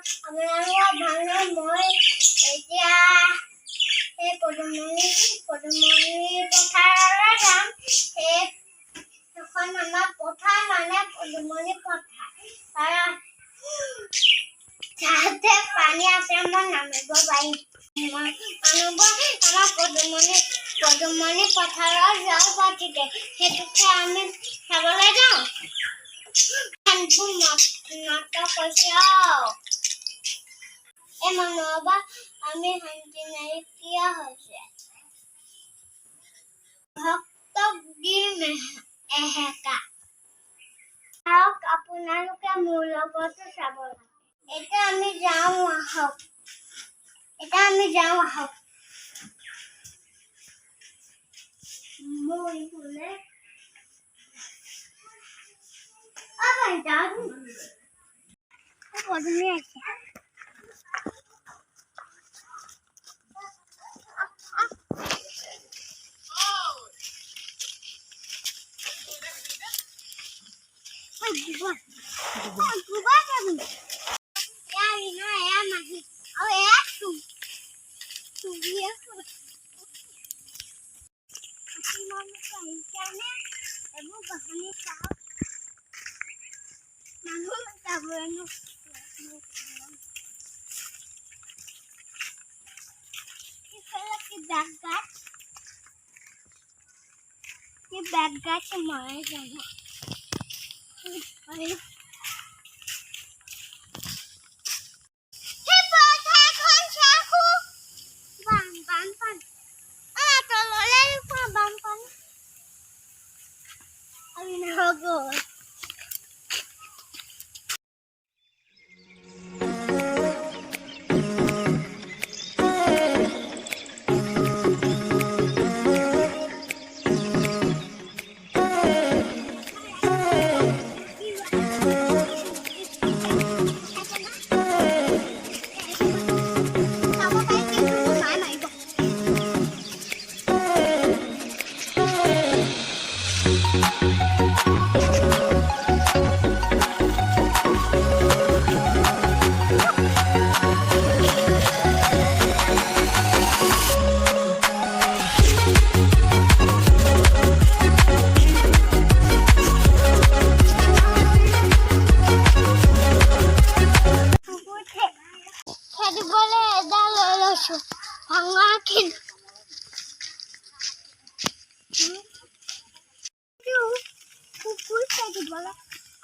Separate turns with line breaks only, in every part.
আপোনালোকৰ ভালনে? মই এতিয়া সেই পদুমণি পথাৰলৈ যাম। সেইখন আমাৰ পথাৰ মানে পদুমণি পথাৰ। তাতে পানী আছে, মই নামিব পাৰিম। মানুহবোৰ আমাৰ পদুমণি পথাৰত জাল পাতিছে, সেইটোকে আমি চাবলৈ যাওঁ। এই মানুহৰ আমি শান্তি নাইকিয়া হৈছে। ভক্তক দিম এহেকা। আপোনালোকে মোৰ লগতো চাব লাগে। এতিয়া আমি যাওঁ আহক। মই বোলে পদুমণি আছে। Bagat kemarin sama.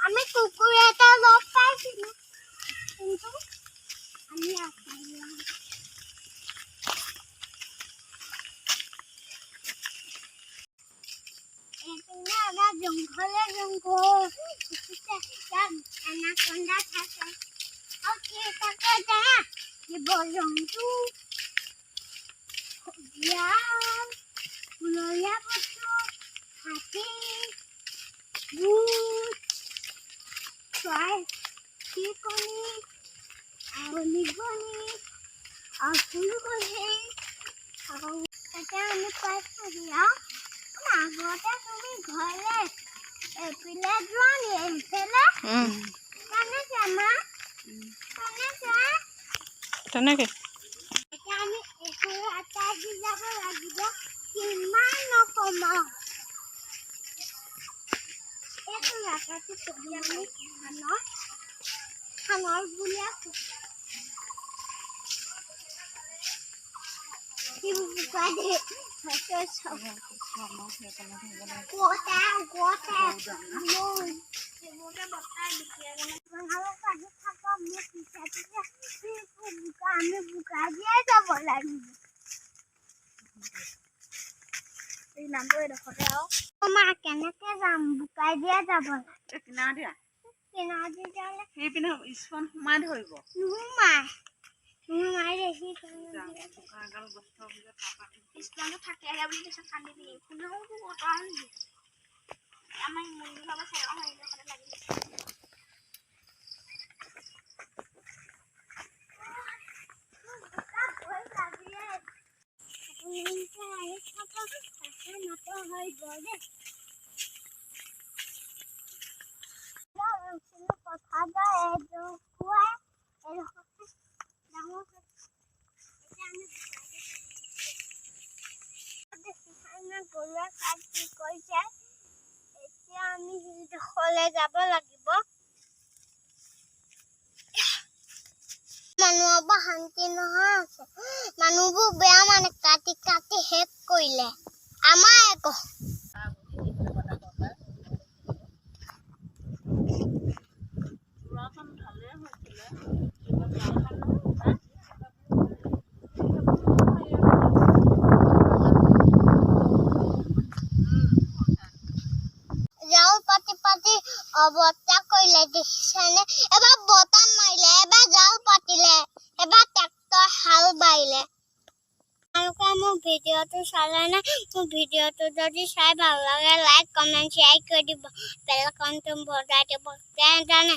আমি কুকুৰ এটা লগ পাইছিলো, কিন্তু আমি জংঘলে এনাকন্দা থাকে আৰু কেইটাকে জানা জীৱ জন্তু বনৰীয়া বস্তু হাতী ভূত চৰাই চিৰিকণি আৰু নিগনি আৰু ফুলকণি আৰু এতিয়া আমি পাইছোঁহি আৰু আগতে তুমি ঘৰলে এপ্ৰিলে যোৱা নি এইফালে কেনেকে মা তেনেকে এতিয়া আমি এইফালে আটাই দি যাব লাগিব কিমান নকম আৰু এইটো ৰাস্তাটো ছবি আমি খানৰ বুলি আছো আমি বোকা দিয়ে যাব লাগিব এই নামটো এডোখৰতে আৰু মা কেনেকে যাম বোকাই দিয়ে যাব কিনাৰ দি যালে সেইপিনে স্কুল সোমাই ধৰিব নোসোমাই দেখি স্কুলটো থাকেহে বুলি কৈছে কান্দি দিয়ে কোনেও বতৰা নিদিয়ে আমাৰ মন্দিৰ ভাগৰ চেৰা হৈ লাগি কথা পৰা শান্তি নহয় আছে মানুহবোৰ বেয়া মানে কাটি কাটি শেষ কৰিলে আমাৰ একো যাও পাতি পাতি অৱস্থা কৰিলে দেখিছানে এবাৰ বতাহ মাৰিলে এবাৰ জাল পাতিলে এবাৰ ট্ৰেক্টৰ হাল বাইলে আপোনালোকে মোৰ ভিডিঅ'টো চালে নে মোৰ ভিডিঅ'টো যদি চাই ভাল লাগে লাইক কমেণ্ট শ্বেয়াৰ কৰি দিব বেল আইকনটো বজাই দিব জানে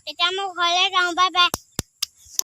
এতিয়া মই ঘৰলৈ যাওঁ বাই বাই